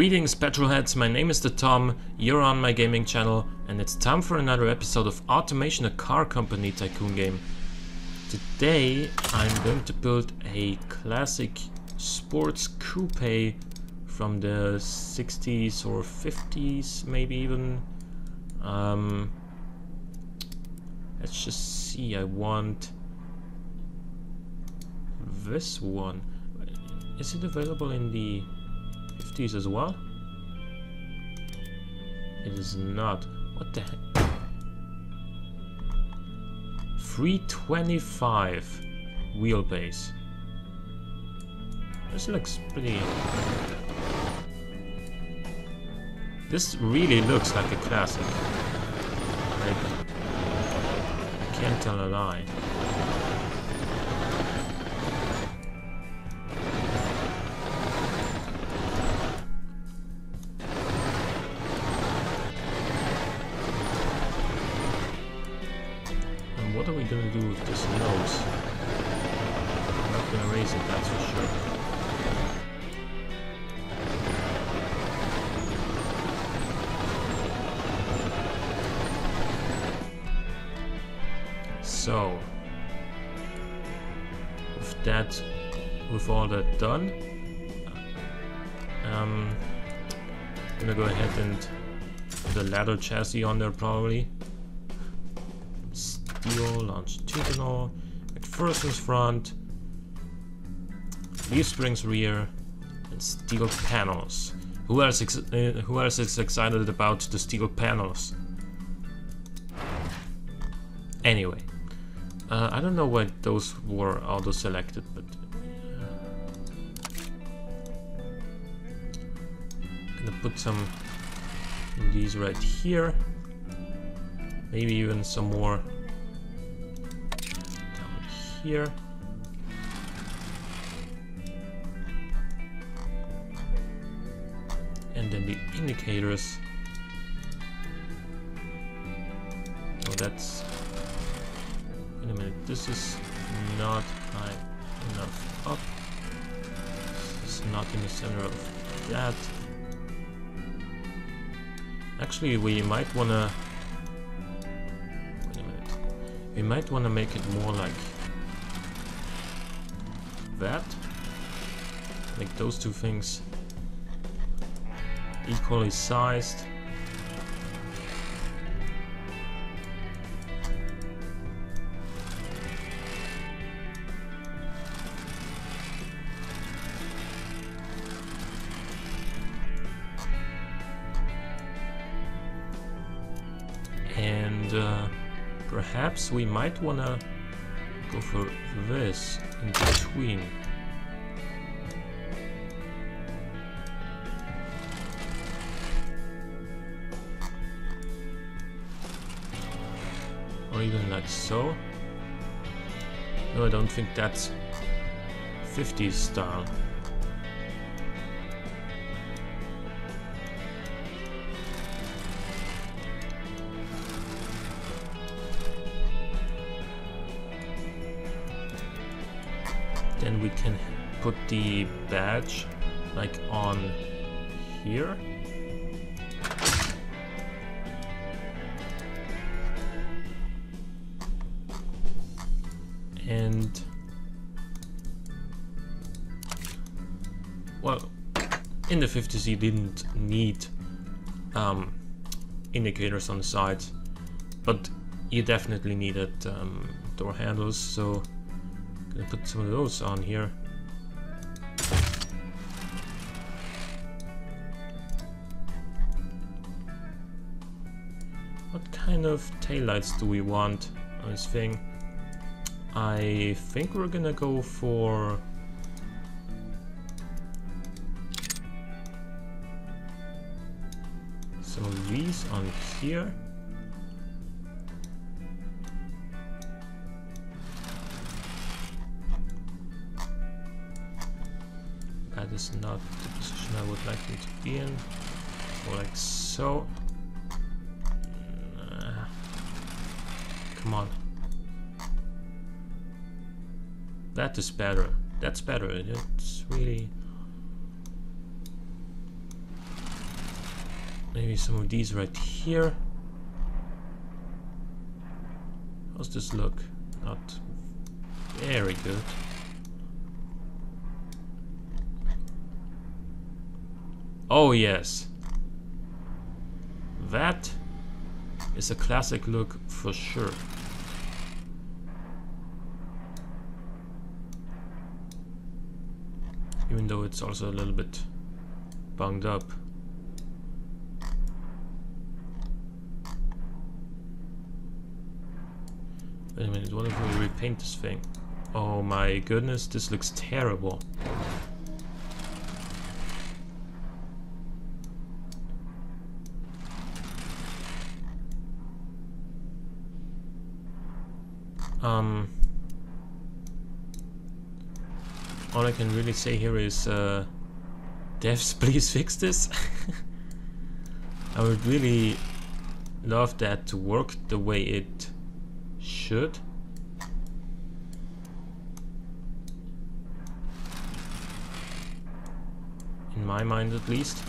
Greetings petrolheads, my name is the Tom, you're on my gaming channel, and it's time for another episode of Automation, a car company tycoon game. Today I'm going to build a classic sports coupe from the 60s or 50s, maybe even. Let's just see, I want this one. Is it available in the 50s as well? It is not. What the heck? 325 wheelbase. This looks pretty... This really looks like a classic. I can't tell a lie. What are we gonna do with this nose? I'm not gonna raise it, that's for sure. So, with all that done, I'm gonna go ahead and put a ladder chassis on there probably. Steel, longitudinal, McPherson's front, leaf springs rear, and steel panels. Who else is excited about the steel panels? Anyway, I don't know why those were auto-selected, but I'm gonna put some of these right here. Maybe even some more here. And then the indicators. Oh, that's... Wait a minute, this is not high enough up. This is not in the center of that. Actually, we might wanna... Wait a minute. We might wanna make it more like that. Make those two things equally sized. And perhaps we might wanna go for this in between. Or even like so. No, I don't think that's 50s style. Then we can put the badge like on here. And well, in the 50s you didn't need indicators on the sides, but you definitely needed door handles, so gonna put some of those on here. What kind of taillights do we want on this thing? I think we're gonna go for some of these on here. That is not the position I would like them to be in. More like so. Come on. That is better. That's better. It's really... Maybe some of these right here. How's this look? Not very good. Oh yes. That is a classic look for sure. Even though it's also a little bit bunged up. Wait a minute, what if we repaint this thing? Oh my goodness, this looks terrible. All I can really say here is, devs, please fix this. I would really love that to work the way it should. In my mind, at least.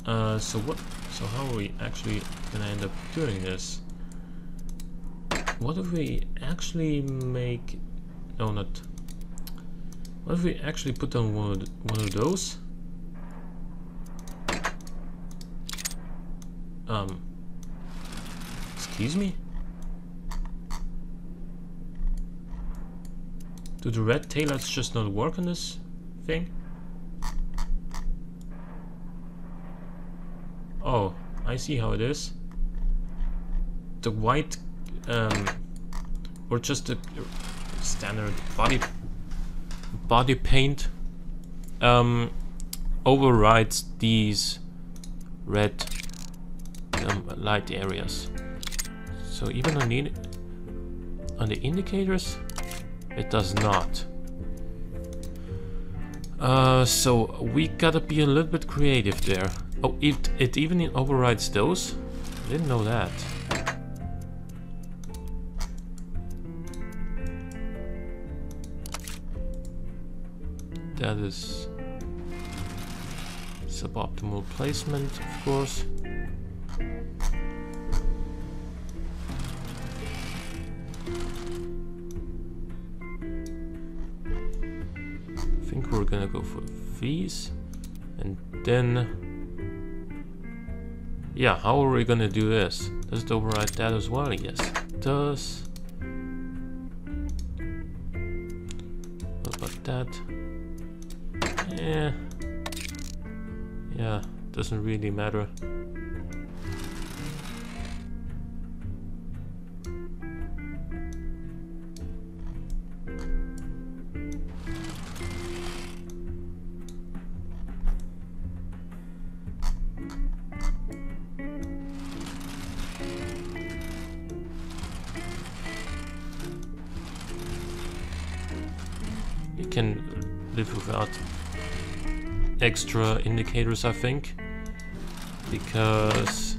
So how are we actually gonna end up doing this? What if we actually make... No, not... What if we actually put on one of those? Excuse me? Do the red taillights just not work on this thing? Oh, I see how it is. The white, or just the standard body paint, overrides these red light areas. So even on the indicators, it does not. So we gotta be a little bit creative there. Oh, it even overrides those? I didn't know that. That is suboptimal placement, of course. I think we're gonna go for these, and then yeah, how are we gonna do this? Does it override that as well? Yes, it does. What about that? Yeah, doesn't really matter. You can live without extra indicators, I think, because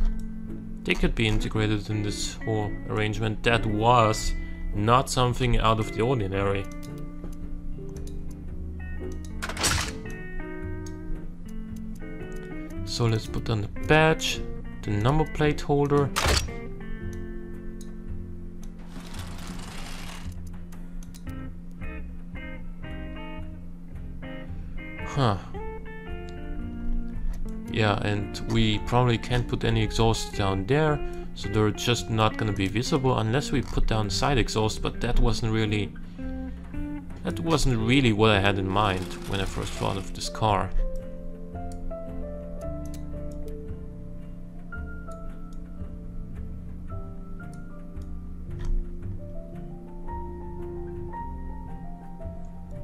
they could be integrated in this whole arrangement. That was not something out of the ordinary. So let's put on the badge, the number plate holder. Huh. Yeah, and we probably can't put any exhaust down there, so they're just not gonna be visible unless we put down side exhaust, but that wasn't really what I had in mind when I first thought of this car.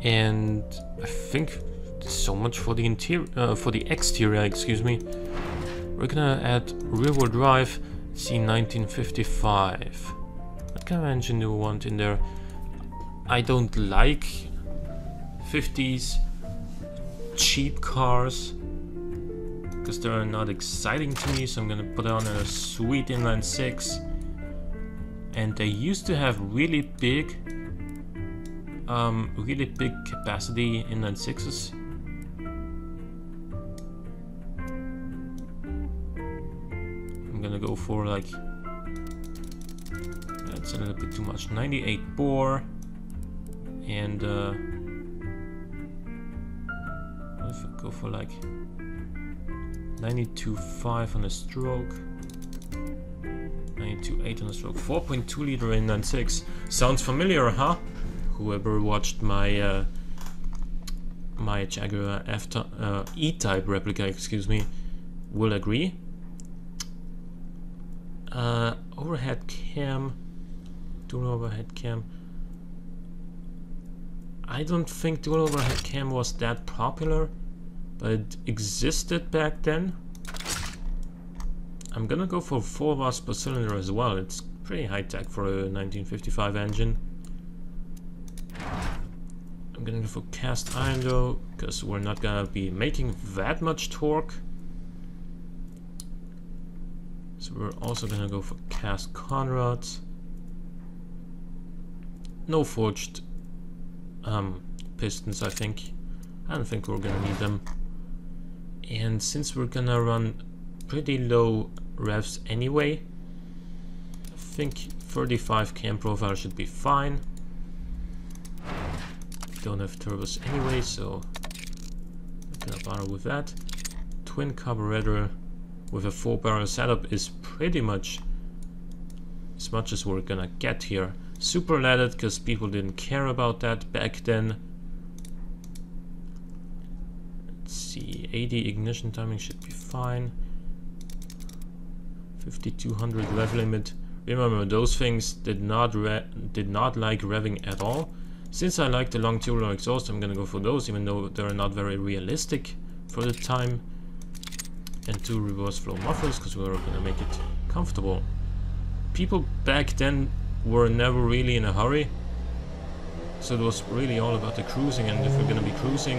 And I think so much for the interior, for the exterior, excuse me. We're gonna add rear-wheel drive, C1955. What kind of engine do we want in there? I don't like 50s cheap cars because they're not exciting to me, so I'm gonna put on a sweet inline 6. And they used to have really big capacity inline 6s. go for like, that's a little bit too much, 98 bore, and what if I go for like 92.5 on a stroke, 92.8 on a stroke, 4.2 liter inline 6. Sounds familiar, huh? Whoever watched my my Jaguar E-Type replica, excuse me, will agree. Overhead cam, dual overhead cam. I don't think dual overhead cam was that popular, but it existed back then. I'm gonna go for 4 watts per cylinder as well. It's pretty high tech for a 1955 engine. I'm gonna go for cast iron though, because we're not gonna be making that much torque. So we're also gonna go for cast conrods. No forged pistons, I think. I don't think we're gonna need them. And since we're gonna run pretty low revs anyway, I think 35 cam profile should be fine. Don't have turbos anyway, so I'm gonna bother with that. Twin carburetor with a 4-barrel setup is pretty much as much as we're gonna get here. Super leaded because people didn't care about that back then. Let's see, 80 ignition timing should be fine. 5200 rev limit. Remember, those things did not like revving at all. Since I like the long tubular exhaust, I'm gonna go for those, even though they're not very realistic for the time. And 2 reverse flow mufflers, because we're gonna make it comfortable. People back then were never really in a hurry, so it was really all about the cruising. And if we're gonna be cruising,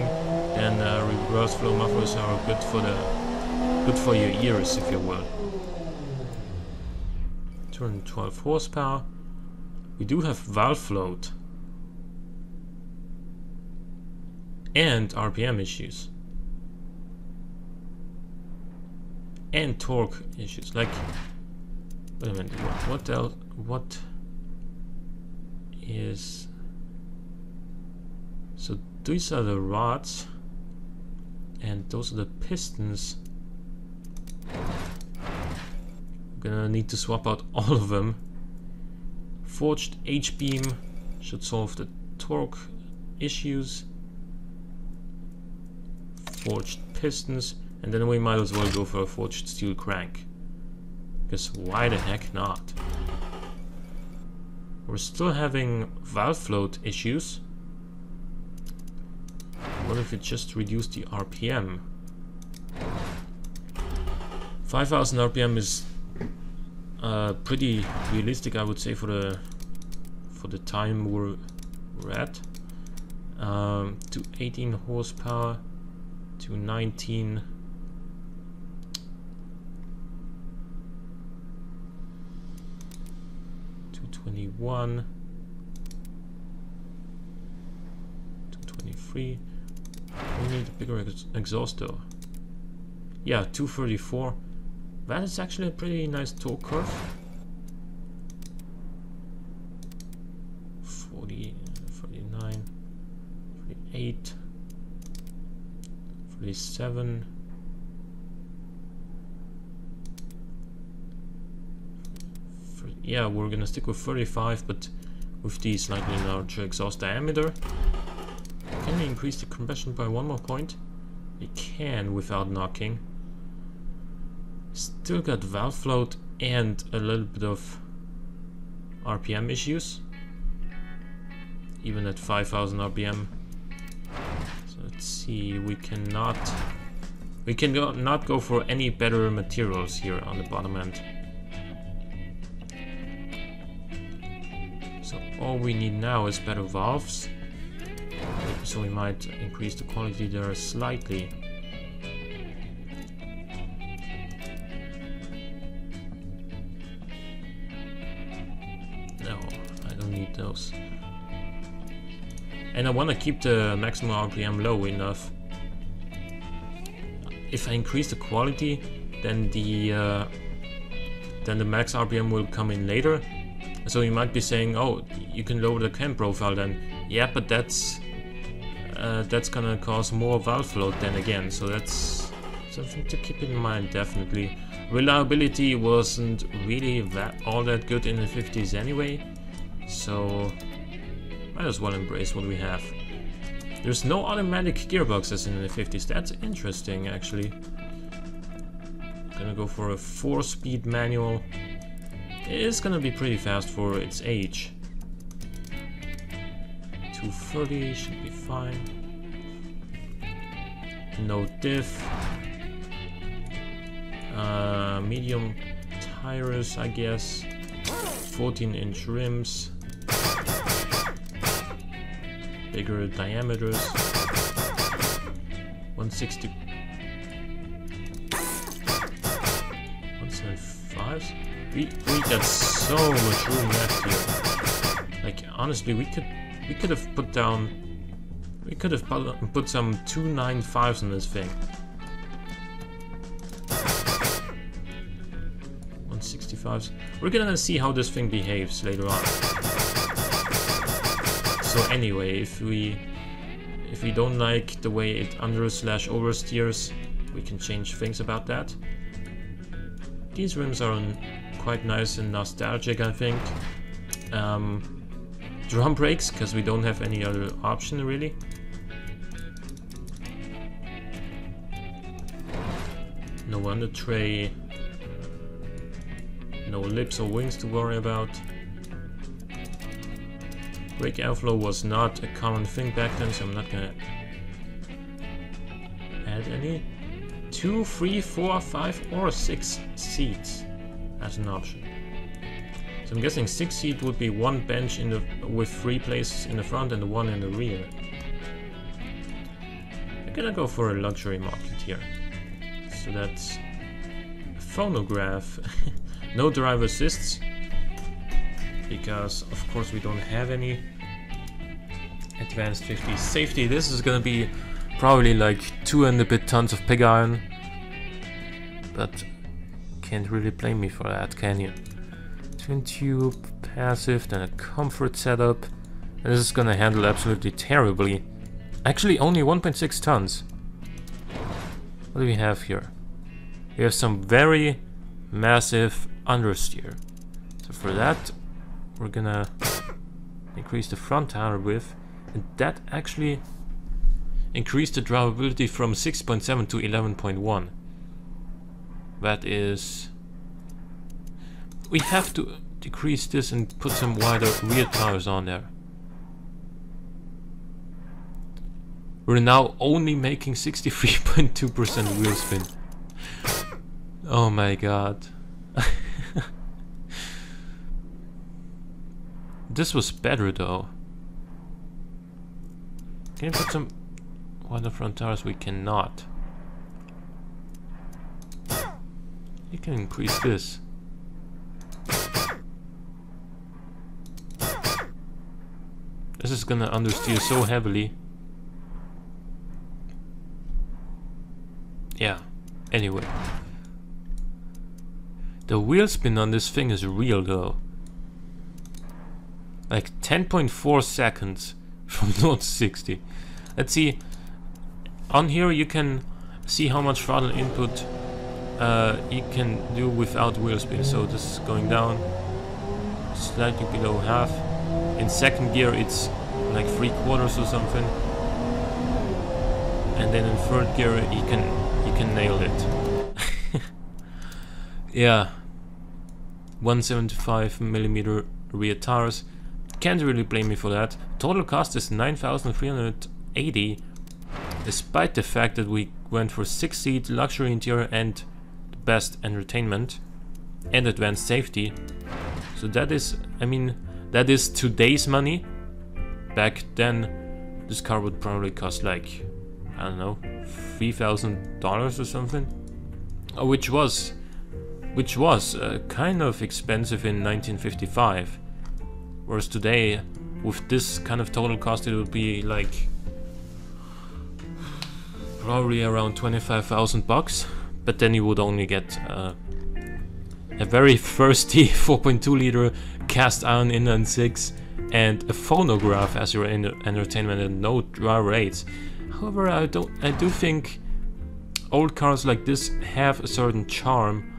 then reverse flow mufflers are good for your ears, if you will. 212 horsepower. We do have valve float and RPM issues and torque issues. Like, wait a minute, what else? What is? So these are the rods, and those are the pistons. I'm gonna need to swap out all of them. Forged H-beam should solve the torque issues. Forged pistons, and then we might as well go for a forged steel crank, because why the heck not? We're still having valve float issues. What if it just reduced the RPM? 5000 RPM is pretty realistic, I would say, for the time we're at. To 18 horsepower. To 19. To 21. To 23. We need a bigger exhaust though. Yeah, 234. That is actually a pretty nice torque curve. 40, 49, 48. 47. Yeah, we're gonna stick with 35, but with the slightly larger exhaust diameter. Can we increase the compression by 1 more point? We can without knocking. Still got valve float and a little bit of RPM issues, even at 5000 RPM. So let's see, we cannot go for any better materials here on the bottom end. So all we need now is better valves. So we might increase the quality there slightly. No, I don't need those. And I want to keep the maximum RPM low enough. If I increase the quality, then the then the max RPM will come in later. So you might be saying, oh, you can lower the cam profile then. Yeah, but that's gonna cause more valve float then again, so that's something to keep in mind, definitely. Reliability wasn't really all that good in the 50s anyway, so might as well embrace what we have. There's no automatic gearboxes in the 50s, that's interesting actually. Gonna go for a 4-speed manual. It is gonna be pretty fast for its age. 230 should be fine. No diff. Medium tires, I guess. 14-inch rims. Bigger diameters. 160. 175s? We got so much room left here. Like honestly, we could have put down. We could have put some 295s in this thing. 165s. We're gonna see how this thing behaves later on. So anyway, if we don't like the way it under/oversteers, we can change things about that. These rims are quite nice and nostalgic, I think. Drum brakes, because we don't have any other option really. No under tray. No lips or wings to worry about. Brake airflow was not a common thing back then, so I'm not gonna add any. 2, 3, 4, 5 or 6 seats as an option. So I'm guessing 6 seat would be 1 bench with 3 places in the front and 1 in the rear. I'm gonna go for a luxury market here. So that's a phonograph. No driver assists, because of course we don't have any. Advanced 50 safety. This is gonna be probably like 2 and a bit tons of pig iron, but can't really blame me for that, can you? Twin tube, passive, then a comfort setup. And this is gonna handle absolutely terribly. Actually only 1.6 tons. What do we have here? We have some very massive understeer. So for that we're gonna increase the front tire width, and that actually increased the drivability from 6.7 to 11.1. That is... We have to decrease this and put some wider rear tires on there. We're now only making 63.2% wheel spin. Oh my god. This was better though. Can you put some wider front tires? We cannot. You can increase this. This is gonna understeer so heavily. Yeah, anyway. The wheel spin on this thing is real though. Like 10.4 seconds from 0 to 60. Let's see. On here you can see how much throttle input you can do without wheel spin. So this is going down slightly below half. In second gear it's like 3/4 or something. And then in third gear you can nail it. Yeah. 175mm rear tires. Can't really blame me for that. Total cost is 9,380, despite the fact that we went for 6-seat luxury interior and the best entertainment and advanced safety. So that is, I mean, that is today's money. Back then this car would probably cost like, I don't know, $3,000 or something, which was kind of expensive in 1955. Whereas today, with this kind of total cost, it would be like probably around 25,000 bucks. But then you would only get a very thirsty 4.2 liter cast iron inline 6, and a phonograph as your entertainment, and no dry rates. However, I do think old cars like this have a certain charm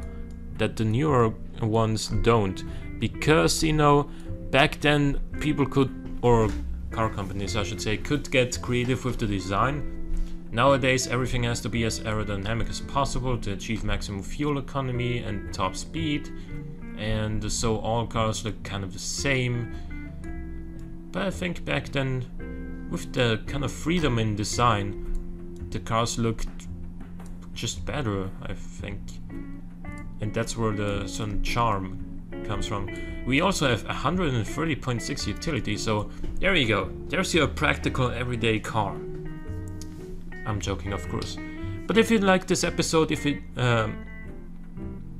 that the newer ones don't, because, you know, back then people could, or car companies I should say, could get creative with the design. Nowadays everything has to be as aerodynamic as possible to achieve maximum fuel economy and top speed, and so all cars look kind of the same. But I think back then, with the kind of freedom in design, the cars looked just better, I think. And that's where the certain charm comes from. We also have 130.6 utility, so there you go. There's your practical everyday car. I'm joking, of course. But if you like this episode,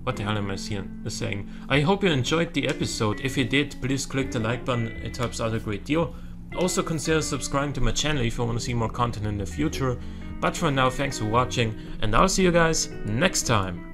what the hell am I saying? I hope you enjoyed the episode. If you did, please click the like button, it helps out a great deal. Also consider subscribing to my channel if you want to see more content in the future. But for now, thanks for watching, and I'll see you guys next time.